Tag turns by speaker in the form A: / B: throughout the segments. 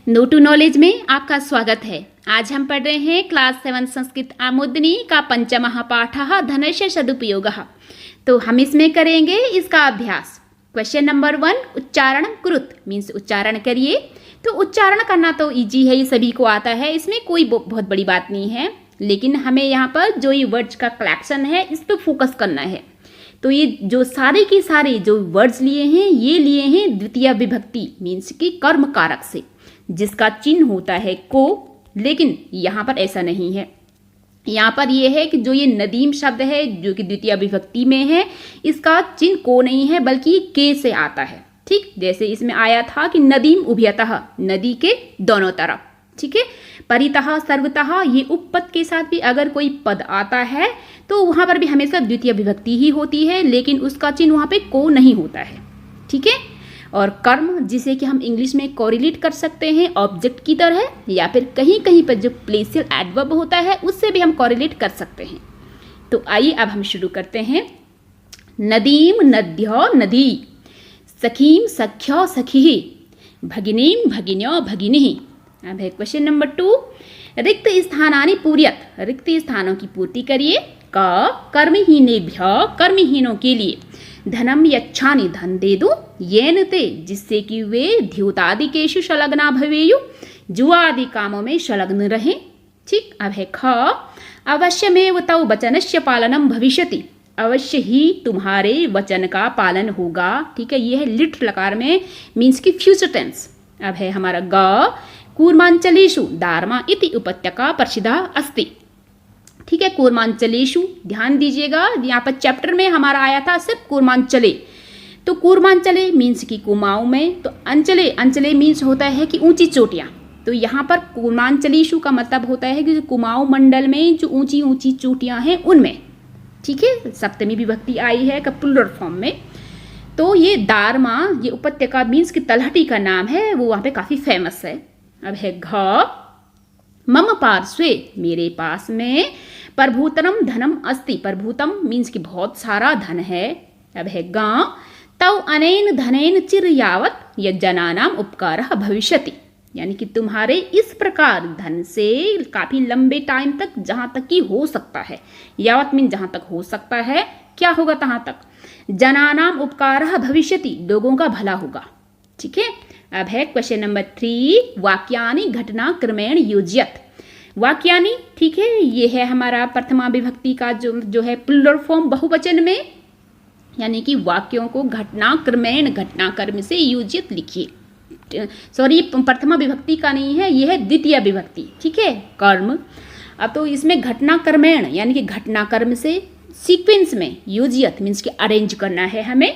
A: No to knowledge में आपका स्वागत है। आज हम पढ़ रहे हैं क्लास 7 संस्कृत आमोदनी का पंचमः पाठः धनस्य सदुपयोगः। तो हम इसमें करेंगे इसका अभ्यास। क्वेश्चन नंबर 1, उच्चारण कुरुत मीन्स उच्चारण करिए। तो उच्चारण करना तो इजी है, ये सभी को आता है, इसमें कोई बहुत बड़ी बात नहीं है। लेकिन हमें यहाँ पर जो ये वर्ड्स का कलेक्शन है इस पर फोकस करना है। तो ये जो सारे के सारे जो वर्ड्स लिए हैं ये लिए हैं द्वितीय विभक्ति मीन्स कि कर्म कारक से, जिसका चिन्ह होता है को। लेकिन यहाँ पर ऐसा नहीं है। यहाँ पर ये है कि जो ये नदीम शब्द है जो कि द्वितीय विभक्ति में है, इसका चिन्ह को नहीं है बल्कि के से आता है। ठीक, जैसे इसमें आया था कि नदीम उभयतः, नदी के दोनों तरफ। ठीक है, परितः सर्वतः, ये उपपद के साथ भी अगर कोई पद आता है तो वहाँ पर भी हमेशा द्वितीय विभक्ति ही होती है, लेकिन उसका चिन्ह वहाँ पे को नहीं होता है। ठीक है, और कर्म जिसे कि हम इंग्लिश में कोरिलेट कर सकते हैं ऑब्जेक्ट की तरह, या फिर कहीं कहीं पर जो प्लेसियल एडवर्ब होता है उससे भी हम कोरिलेट कर सकते हैं। तो आइए अब हम शुरू करते हैं। नदीम नद्यो नदी, सखीम सख्यो सखी, भगिनीम भगिन्यो भगिनी। अब है क्वेश्चन नंबर 2, रिक्त स्थानानि पूर्यत, रिक्त स्थानों की पूर्ति करिए। क कर्महीनेभ्य, कर्महीनों के लिए, धनम यच्छानि, धन दे दो, येन ते, जिससे कि वे द्योतादिकेषु संलग्ना भवेयु, जुआदि कामों में संलग्न रहें। ठीक, अब है ख अवश्यमेव तौ वचनस्य पालनम भविष्यति, अवश्य ही तुम्हारे वचन का पालन होगा। ठीक है, ये है लिट लकार में मीन्स की फ्यूचर टेंस। अब है हमारा ग कूर्मांचलेषु दारमा इति उपत्यका प्रसिद्धा अस्ति। ठीक है, कूर्मांचलेषु ध्यान दीजिएगा, यहाँ पर चैप्टर में हमारा आया था सिर्फ कूर्मांचले। तो कूर्मांचले मीन्स की कुमाऊं में, तो अंचले, अंचले मीन्स होता है कि ऊंची चोटियाँ। तो यहाँ पर कूर्मांचलेषु का मतलब होता है कि कुमाऊं मंडल में जो ऊंची ऊंची चोटियाँ हैं उनमें। ठीक है, सप्तमी विभक्ति आई है प्लुरल फॉर्म में। तो ये दारमा, ये उपत्यका मीन्स की तलहटी का नाम है, वो वहाँ पे काफ़ी फेमस है। अब है घ मम पार्श्वे, मेरे पास में, प्रभूतरम धनम अस्ति, प्रभूतम मीन्स की बहुत सारा धन है। अब है गा तौ अनेन धनेन चिर यावत यज्जनानाम उपकारः भविष्यति, यानी कि तुम्हारे इस प्रकार धन से काफ़ी लंबे टाइम तक, जहाँ तक कि हो सकता है, यावत मीन जहाँ तक हो सकता है, क्या होगा तहाँ तक, जनानाम उपकारः भविष्यति, लोगों का भला होगा। ठीक है, अब है क्वेश्चन नंबर 3, वाक्यानि घटना क्रमेण योज्यत। वाक्यानि, ठीक है, ये है हमारा प्रथमा विभक्ति का जो है प्लुरल फॉर्म बहुवचन में, यानी कि वाक्यों को घटना क्रमेण, घटना क्रम से योजित लिखिए। सॉरी, प्रथमा विभक्ति का नहीं है, यह है द्वितीय विभक्ति। ठीक है, कर्म। अब तो इसमें घटना क्रमेण यानी कि घटना क्रम से सीक्वेंस में, योजियत मीन्स कि अरेंज करना है हमें।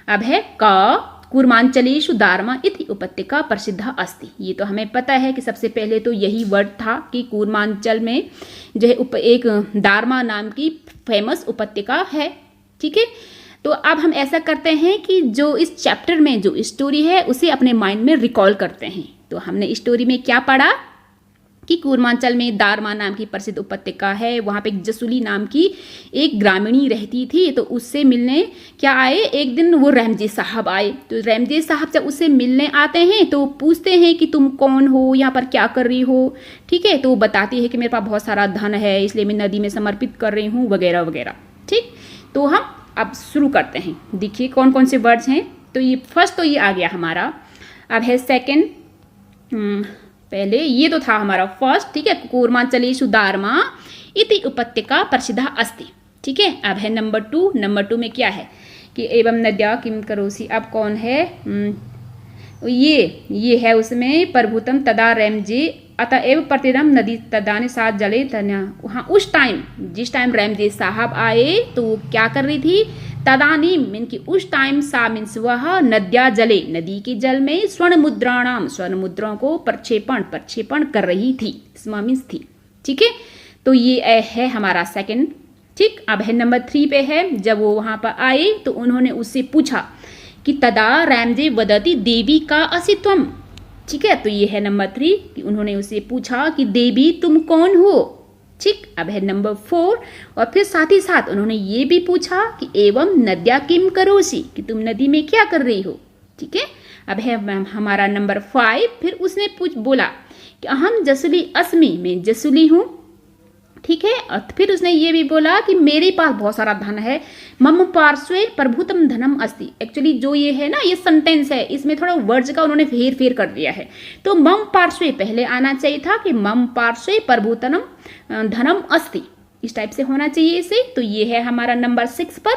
A: अब है क कूर्मांचलेषु दारमा इति उपत्यका प्रसिद्धा अस्ति। ये तो हमें पता है कि सबसे पहले तो यही वर्ड था कि कूर्मांचल में जो है एक दारमा नाम की फेमस उपत्यका है। ठीक है, तो अब हम ऐसा करते हैं कि जो इस चैप्टर में जो स्टोरी है उसे अपने माइंड में रिकॉल करते हैं। तो हमने स्टोरी में क्या पढ़ा कि कूर्मांचल में दारमा नाम की प्रसिद्ध उपत्यका है, वहाँ पे जसुली नाम की एक ग्रामीणी रहती थी। तो उससे मिलने क्या आए, एक दिन वो रमजे साहब आए। तो रमजे साहब जब उससे मिलने आते हैं तो पूछते हैं कि तुम कौन हो, यहाँ पर क्या कर रही हो। ठीक है, तो वो बताती है कि मेरे पास बहुत सारा धन है, इसलिए मैं नदी में समर्पित कर रही हूँ, वगैरह वगैरह। ठीक, तो हम अब शुरू करते हैं। देखिए कौन कौन से वर्ड्स हैं। तो ये फर्स्ट तो ये आ गया हमारा। अब है सेकेंड, पहले ये तो था हमारा फर्स्ट। ठीक है, कूर्मांचलेषु दारमा इति उपत्यका प्रसिद्धा अस्ति। ठीक है, अब है नंबर 2। नंबर 2 में क्या है कि एवं नद्या किम करोसि। अब कौन है, ये है उसमें प्रभुतम तदा रैमजे अतएव प्रतिदम नदी तदाने साथ जले तन्या। वहाँ उस टाइम, जिस टाइम रैमजे साहब आए तो वो क्या कर रही थी, तदानीम मीन कि उस टाइम, सा मीन्स वह, नद्या जले, नदी के जल में, स्वर्ण मुद्राणाम, स्वर्ण मुद्राओं को प्रक्षेपण कर रही थी, स्म मीन्स थी। ठीक है, तो ये है हमारा सेकंड। ठीक, अब है नंबर 3 पे है। जब वो वहाँ पर आए तो उन्होंने उससे पूछा कि तदा रैमजे वदति देवी का अस्तित्वम। ठीक है, तो ये है नंबर 3 कि उन्होंने उससे पूछा कि देवी तुम कौन हो। ठीक, अब है नंबर 4 और फिर साथ ही साथ उन्होंने ये भी पूछा कि एवं नद्या किम करोसि, कि तुम नदी में क्या कर रही हो। ठीक है, अब है हमारा नंबर 5। फिर उसने बोला कि अहम जसुली अस्मि, मैं जसुली हूँ, ठीक है। और फिर उसने ये भी बोला कि मेरे पास बहुत सारा धन है। मम पार्श्वे प्रभुतम धनम अस्ति। एक्चुअली जो ये है ना, ये सेंटेंस है, इसमें थोड़ा वर्ड्स का उन्होंने हेर फेर कर दिया है। तो मम पार्श्वे पहले आना चाहिए था कि मम पार्श्वे प्रभुतनम धनम अस्ति, इस टाइप से होना चाहिए इसे। तो ये है हमारा नंबर 6 पर।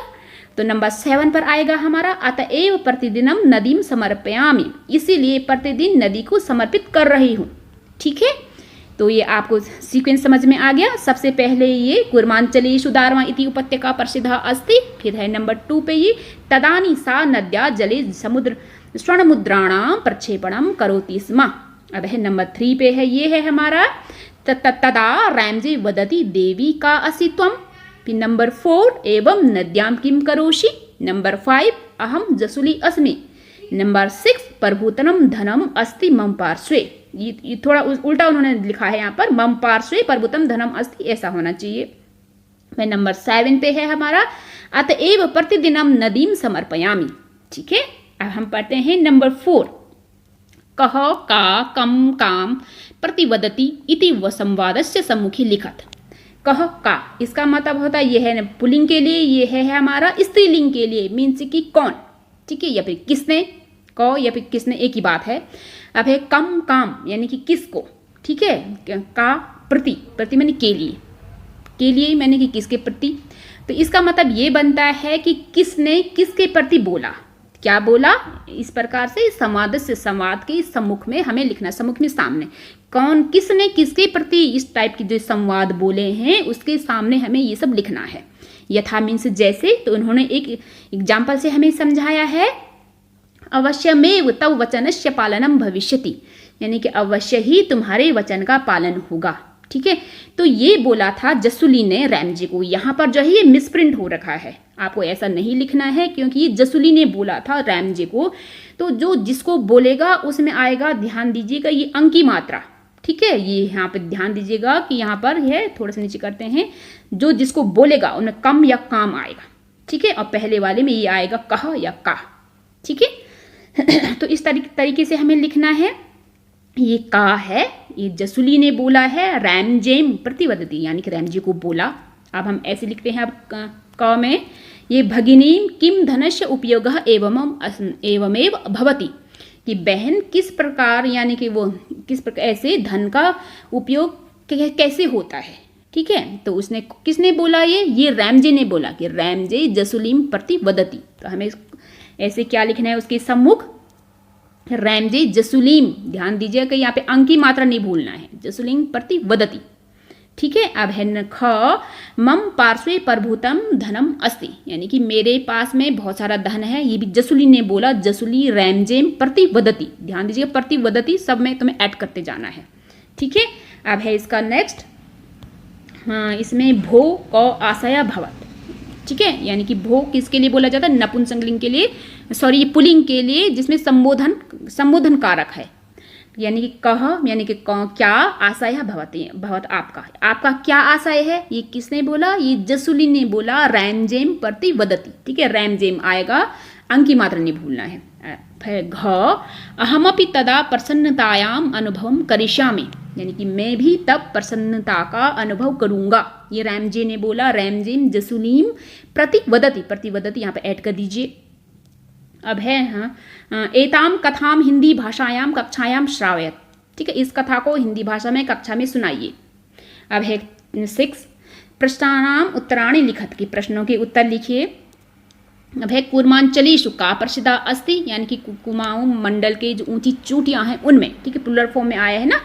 A: तो नंबर 7 पर आएगा हमारा अतएव प्रतिदिनम नदीम समर्पयामि, इसीलिए प्रतिदिन नदी को समर्पित कर रही हूँ, ठीक है। तो ये आपको सीक्वेंस समझ में आ गया। सबसे पहले ये कूर्मांचलेषु दार्मा इति उपत्यका प्रसिद्धा अस्ति। फिर है नंबर 2 पे ये तदानी सा नद्या जले समुद्र स्वर्णमुद्राणां प्रक्षेपणम करोति स्म। अब है नंबर 3 पे है, ये है हमारा तदा रैमजे वदति देवी का असि त्वम। फिर नंबर 4 एवं नद्यां किम करोषि। नंबर 5 अहम जसुली अस्मि। नंबर 6 प्रभुतनम धनम अस्ति मम पार्श्वे। ये थोड़ा उल्टा उन्होंने लिखा है यहाँ पर, मम पार्श्वे प्रभुतम धनम अस्ति, ऐसा होना चाहिए। फिर नंबर 7 पे है हमारा अतएव प्रतिदिनम नदीम समर्पयामि, ठीक है। अब हम पढ़ते हैं नंबर 4। कह का कम काम प्रतिवदति इति व संवादस्य सम्मुखी लिखत। कह का, इसका मतलब होता है ये है पुल्लिंग के लिए, ये है हमारा स्त्रीलिंग के लिए, मीन्स कि कौन, ठीक है, या फिर किसने, क या फिर किसने, एक ही बात है। अब है कम काम, यानी कि किसको, ठीक है। का प्रति, प्रति मैंने के लिए मैंने कि किसके प्रति। तो इसका मतलब ये बनता है कि किसने किसके प्रति बोला, क्या बोला। इस प्रकार से संवाद से, संवाद के सम्मुख में हमें लिखना, सम्मुख में सामने, कौन किसने किसके प्रति इस टाइप की जो संवाद बोले हैं उसके सामने हमें ये सब लिखना है। यथा मीन्स जैसे, तो उन्होंने एक एग्जाम्पल से हमें समझाया है, अवश्यमेव तव वचनस्य पालनम भविष्यति, यानी कि अवश्य ही तुम्हारे वचन का पालन होगा, ठीक है। तो ये बोला था जसुली ने रैमजे को। यहाँ पर जो है ये मिसप्रिंट हो रखा है, आपको ऐसा नहीं लिखना है, क्योंकि ये जसुली ने बोला था रैमजे को। तो जो जिसको बोलेगा उसमें आएगा, ध्यान दीजिएगा, ये अंक की मात्रा, ठीक है। ये यहाँ पे ध्यान दीजिएगा कि यहाँ पर है, थोड़ा सा नीचे करते हैं, जो जिसको बोलेगा उन्हें कम या काम आएगा, ठीक है। और पहले वाले में ये आएगा कह या का, ठीक है। तो इस तरीके से हमें लिखना है। ये का है, ये जसुली ने बोला है, रैमजेम प्रतिवदति, यानी कि रैमजे को बोला। अब हम ऐसे लिखते हैं, अब क में ये भगिनी किम धनस्य उपयोग एवमेव भवति, कि बहन किस प्रकार, यानी कि वो किस प्रकार ऐसे धन का उपयोग कैसे होता है, ठीक है। तो उसने किसने बोला, ये रैमजे ने बोला कि रैमजे जसुलीम प्रतिवदति। तो हमें ऐसे क्या लिखना है उसके सम्मुख, रैमजे जसुलीम, ध्यान दीजिएगा कि यहाँ पे अंक की मात्रा नहीं भूलना है, जसुलीम प्रतिवदति, ठीक है। अब है ख मम पार्श्वे प्रभुतम धनम अस्ति, यानी कि मेरे पास में बहुत सारा धन है, ये भी जसुली ने बोला, जसुली रैमजेम प्रतिवदति, ध्यान दीजिएगा प्रतिवदति सब में तुम्हें ऐड करते जाना है, ठीक है। अब है इसका नेक्स्ट, हाँ, इसमें भो क आशया भवत, ठीक है, यानी कि भो किसके लिए बोला जाता है, नपुंसकलिंग के लिए, सॉरी ये पुल्लिंग के लिए, जिसमें संबोधन कारक है, यानी कि कह, यानी कि क्या आशय भवती भवत, आपका क्या आशय है, ये किसने बोला, ये जसुली ने बोला, रैमजेम प्रतिवदति, ठीक है। रैमजेम आएगा, अंक की मात्रा नहीं भूलना है। फिर घ अहमपि तदा प्रसन्नतायाम अनुभवम करिष्यामि, यानी कि मैं भी तब प्रसन्नता का अनुभव करूंगा, ये रैमजे ने बोला, रैमजेम जसुलीम प्रतिवदति, प्रतिवदति यहाँ पे ऐड कर दीजिए। अब है हाँ, एताम कथाम हिंदी भाषायाम कक्षायाम श्रावयत, ठीक है, इस कथा को हिंदी भाषा में कक्षा में सुनाइए। अब है 6 प्रश्नानाम उत्तराणि लिखत, की प्रश्नों के उत्तर लिखिए। अब है कूर्मांचलेषु का प्रसिद्धा अस्ति, यानी कि कुमाऊं मंडल के जो ऊंची चोटियां हैं उनमें, ठीक है, प्लुरल फॉर्म में आया है ना,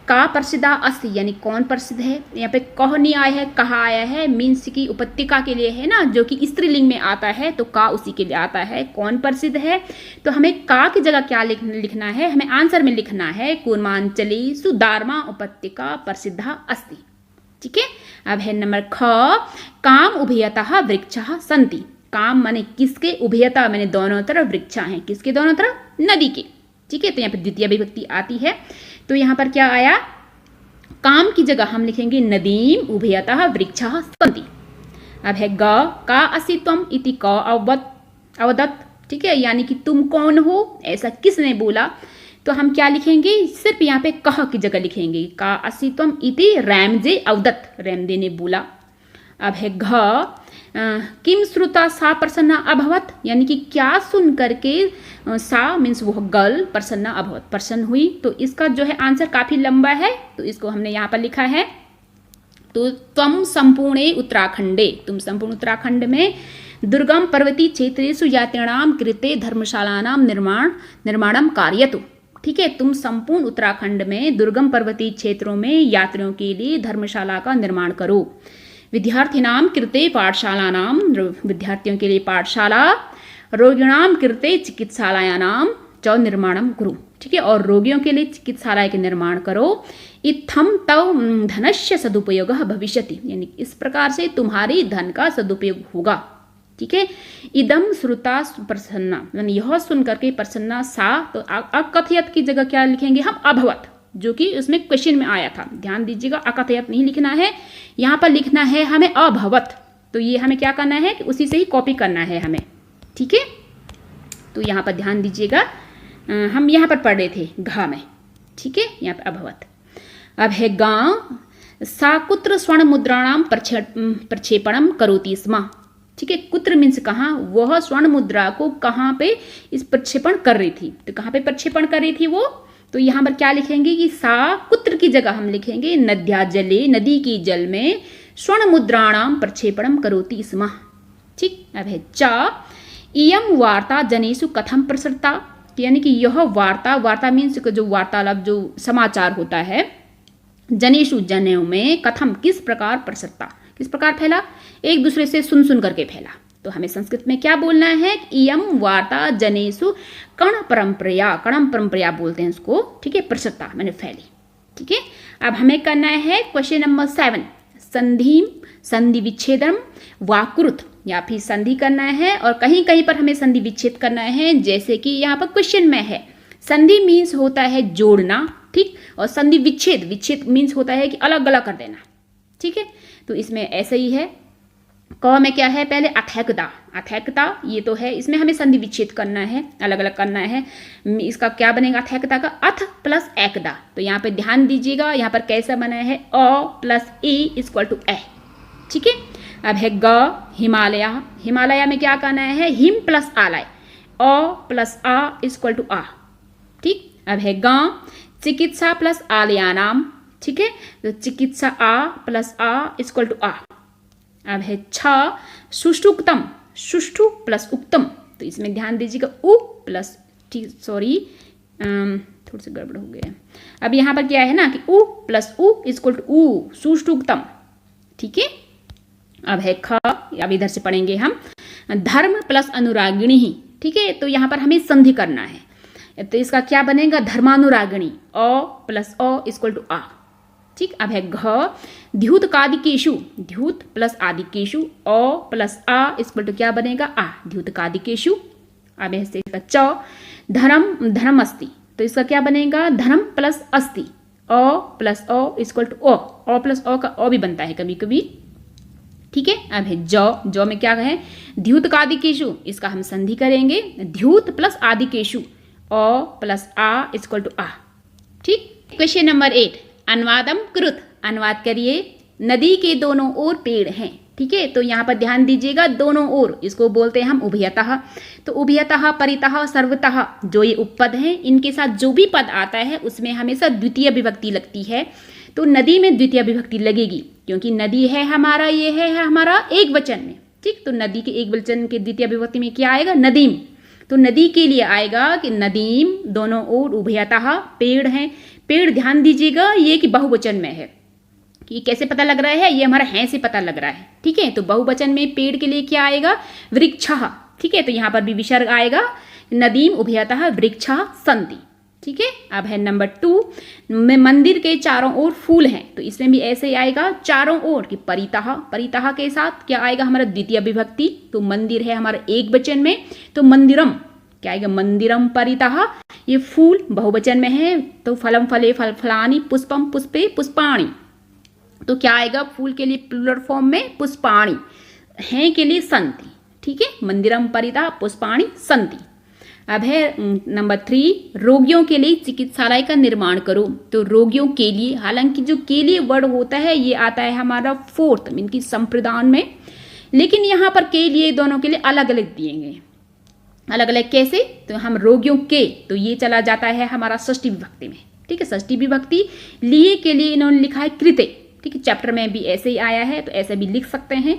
A: का प्रसिद्धा अस्ति, यानी कौन प्रसिद्ध है। यहाँ पे कह नहीं आया है, कहा आया है, मीन्स की उपत्यका के लिए है ना, जो कि स्त्रीलिंग में आता है, तो का उसी के लिए आता है, कौन प्रसिद्ध है। तो हमें का की जगह क्या लिखना है, हमें आंसर में लिखना है कूर्मांचलेषु दार्मा उपत्यका प्रसिद्धा अस्ति, ठीक है। अब है नंबर ख काम उभयतः वृक्षः सन्ति, काम माने किसके, उभयता माने दोनों तरफ, वृक्षा हैं किसके दोनों तरफ, नदी के, ठीक है। तो यहाँ पे द्वितीय विभक्ति आती है, तो यहाँ पर क्या आया, काम की जगह हम लिखेंगे नदीम उभयतः वृक्षः सन्ति। अब है ग का अस्ति त्वम इति क अवदत्, ठीक है, यानी कि तुम कौन हो, ऐसा किसने बोला। तो हम क्या लिखेंगे, सिर्फ यहाँ पे कह की जगह लिखेंगे, का असित्वम इति रैमजे अवदत्, रैमदे ने बोला। अब है घ, किम श्रुता सा प्रसन्ना अभवत, यानी कि क्या सुन करके सा मीन्स वो गर्ल प्रसन्ना अभवत, प्रसन्न हुई। तो इसका जो है आंसर काफी लंबा है, तो इसको हमने यहाँ पर लिखा है। तो त्वम संपूर्णे उत्तराखंडे, तुम संपूर्ण उत्तराखंड में दुर्गम पर्वतीय क्षेत्रेषु यात्रिणां कृते धर्मशालानां निर्माणम कार्यतु, ठीक है, तुम संपूर्ण उत्तराखंड में दुर्गम पर्वतीय क्षेत्रों में यात्रियों के लिए धर्मशाला का निर्माण करो। विद्यार्थिनां कृते पाठशालानां, विद्यार्थियों के लिए पाठशाला, रोगिणां कृते चिकित्सालयानां च निर्माणम कुरु, ठीक है, और रोगियों के लिए चिकित्सालय के निर्माण करो। इत्थम तव धनस्य सदुपयोगः भविष्यति, यानी इस प्रकार से तुम्हारी धन का सदुपयोग होगा, ठीक है। इदम श्रुता प्रसन्ना, यानी यह सुन करके प्रसन्ना सा, तो अकथयत की जगह क्या लिखेंगे हम, अभवत, जो कि उसमें क्वेश्चन में आया था। ध्यान दीजिएगा, अकथयत नहीं लिखना है, यहाँ पर लिखना है हमें अभवत। तो ये हमें क्या करना है कि उसी से ही कॉपी करना है हमें, ठीक है। तो यहाँ पर ध्यान दीजिएगा, हम यहाँ पर पढ़ रहे थे घा में, ठीक है, यहाँ पर अभवत। अब है गांव, सा कुत्र स्वर्ण मुद्राणाम प्रक्षेपणम करोति स्म, ठीक है, कुत्र मीन्स कहाँ, वह स्वर्ण मुद्रा को कहाँ पे इस प्रक्षेपण कर रही थी। तो कहाँ पे प्रक्षेपण कर रही थी वो, तो यहाँ पर क्या लिखेंगे कि सा कुत्र की जगह हम लिखेंगे नद्या जले, नदी की जल में स्वर्ण मुद्राणाम प्रक्षेपणम करोति स्म, ठीक। अब है चा, इयम वार्ता जनेषु कथम प्रसृता, यानी कि यह वार्ता मीन्स जो वार्तालाप, जो समाचार होता है, जनेषु जनेऊ में, कथम किस प्रकार प्रसृता, किस प्रकार फैला, एक दूसरे से सुन करके फैला। तो हमें संस्कृत में क्या बोलना है, इयम वार्ता जनेषु कण परंपरा बोलते हैं उसको, ठीक है, प्रसृता मैंने फैली, ठीक है। अब हमें करना है क्वेश्चन नंबर 7, संधि विच्छेदम वाकुरुत, या फिर संधि करना है, और कहीं कहीं पर हमें संधि विच्छेद करना है, जैसे कि यहाँ पर क्वेश्चन में है। संधि मीन्स होता है जोड़ना, ठीक, और संधि विच्छेद मीन्स होता है कि अलग अलग कर देना, ठीक है। तो इसमें ऐसे ही है, क में क्या है, पहले अथैकता, ये तो है, इसमें हमें संधि विच्छेद करना है, अलग अलग करना है। इसका क्या बनेगा, अथैकता का अथ प्लस एकदा। तो यहाँ पे ध्यान दीजिएगा, यहाँ पर कैसा बना है, अ प्लस ए इक्वल टू ए, ठीक है। अब है ग, हिमालय में क्या करना है, हिम प्लस आलय, अ प्लस आ इक्वल टू आ, ठीक। अब है ग, चिकित्सा प्लस आलयानाम, ठीक है, तो चिकित्सा आ प्लस आ इक्वल टू आ। अब है छ, सुष्ठुक्तम, सुष्ठु प्लस उक्तम, तो इसमें ध्यान दीजिएगा उ प्लस, सॉरी थोड़ा सा गड़बड़ हो गया। अब यहाँ पर क्या है ना कि उ प्लस उ इक्वल टू उ, सुष्ठुक्तम, ठीक है। अब है ख, अब इधर से पढ़ेंगे हम, धर्म प्लस अनुरागिणी, ठीक है, तो यहाँ पर हमें संधि करना है, तो इसका क्या बनेगा, धर्मानुरागिणी, अ प्लस अ इक्वल टू आ, ठीक। अब है घ, द्युत कादिकेशु, द्युत प्लस आदिकेशु, अ प्लस आ इक्वल टू क्या बनेगा, आ, द्युत कादिकेशु। अब है इसका च, धर्म अस्ति, तो इसका क्या बनेगा, धर्म प्लस अस्ति, अ प्लस अ इक्वल टू अ प्लस अ का अ भी बनता है कभी कभी, ठीक है। अब है जौ में क्या है, द्युत कादिकेशु, इसका हम संधि करेंगे, द्युत प्लस आदिकेशु, अ प्लस आ इक्वल टू आ, ठीक। क्वेश्चन नंबर 8, अनुवादम कृत, अनुवाद करिए। नदी के दोनों ओर पेड़ हैं, ठीक है, तो यहाँ पर ध्यान दीजिएगा, दोनों ओर, इसको बोलते हैं हम उभयतः। तो उभयतः, परितः, सर्वतः, जो ये उपपद हैं, इनके साथ जो भी पद आता है उसमें हमेशा द्वितीय विभक्ति लगती है। तो नदी में द्वितीय विभक्ति लगेगी, क्योंकि नदी है हमारा, ये है हमारा एक वचन में, ठीक। तो नदी के एक वचन के द्वितीय विभक्ति में क्या आएगा, नदीम। तो नदी के लिए आएगा कि नदीम, दोनों ओर, उभयतः, पेड़ हैं। पेड़ ध्यान दीजिएगा ये कि बहुवचन में है, कि कैसे पता लग रहा है, ये हमारा है से पता लग रहा है, ठीक है। तो बहुवचन में पेड़ के लिए क्या आएगा, वृक्षः, ठीक है। तो यहाँ पर भी विसर्ग आएगा, नदीम उभयतः वृक्षः सन्ति, ठीक है। अब है नंबर 2 में मंदिर के चारों ओर फूल हैं, तो इसमें भी ऐसे ही आएगा चारों ओर कि परितः, परितः के साथ क्या आएगा हमारा द्वितीय विभक्ति। तो मंदिर है हमारा एक वचन में, तो मंदिरम क्या आएगा, मंदिरम परितः। ये फूल बहुवचन में है, तो फलम फले फल फलानी, पुष्पम पुष्पे पुष्पाणि, तो क्या आएगा फूल के लिए प्लूरल फॉर्म में पुष्पाणि, हैं के लिए संति, ठीक है, मंदिरम परितः पुष्पाणि सन्ति। अब है नंबर 3, रोगियों के लिए चिकित्सालय का निर्माण करो। तो रोगियों के लिए, हालांकि जो के लिए वर्ड होता है ये आता है हमारा 4th इनकी संप्रदान में, लेकिन यहाँ पर के लिए दोनों के लिए अलग अलग दिए गए। अलग अलग कैसे? तो हम रोगियों के, तो ये चला जाता है हमारा षष्ठी विभक्ति में, ठीक है। षष्ठी विभक्ति लिए के लिए इन्होंने लिखा है कृते, ठीक है। चैप्टर में भी ऐसे ही आया है, तो ऐसे भी लिख सकते हैं।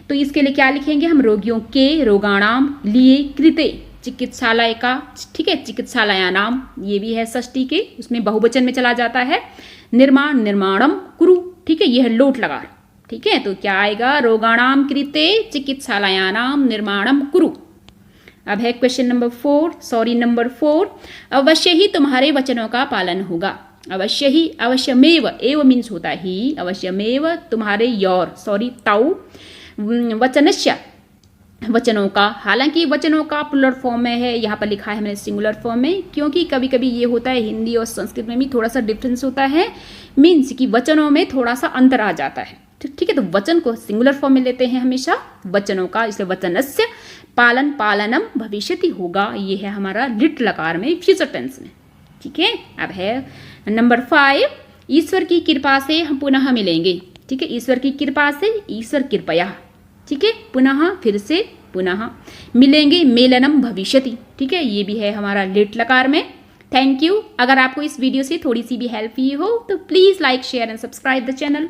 A: तो इसके लिए क्या लिखेंगे हम? रोगियों के, रोगाणाम, लिए, कृते, चिकित्सालय का, ठीक है, चिकित्सालयानाम, ये भी है षष्ठी के, उसमें बहुवचन में चला जाता है। निर्माण, निर्माणम कुरु, ठीक है, यह है लोट लकार, ठीक है। तो क्या आएगा? रोगाणाम कृते चिकित्सालयानाम निर्माणम कुरु। अब है क्वेश्चन नंबर 4, अवश्य ही तुम्हारे वचनों का पालन होगा। अवश्य ही, अवश्यमेव, एव मीन्स होता ही, अवश्यमेव तुम्हारे ताऊ वचनस्य, वचनों का, हालांकि वचनों का प्लुरल फॉर्म में है, यहाँ पर लिखा है मैंने सिंगुलर फॉर्म में, क्योंकि कभी कभी ये होता है हिंदी और संस्कृत में भी थोड़ा सा डिफरेंस होता है, मीन्स कि वचनों में थोड़ा सा अंतर आ जाता है, ठीक है। तो वचन को सिंगुलर फॉर्म में लेते हैं हमेशा, वचनों का, इसलिए वचनस्य पालन, पालनम भविष्यति होगा, ये है हमारा लिट लकार में, फ्यूचर टेंस में, ठीक है। अब है नंबर 5, ईश्वर की कृपा से हम पुनः मिलेंगे, ठीक है। ईश्वर की कृपा से, ईश्वर कृपया, ठीक है, पुनः, फिर से, पुनः मिलेंगे, मेलनम भविष्यति, ठीक है, ये भी है हमारा लिट लकार में। Thank you. अगर आपको इस वीडियो से थोड़ी सी भी हेल्प हुई हो तो please like, share and subscribe the channel.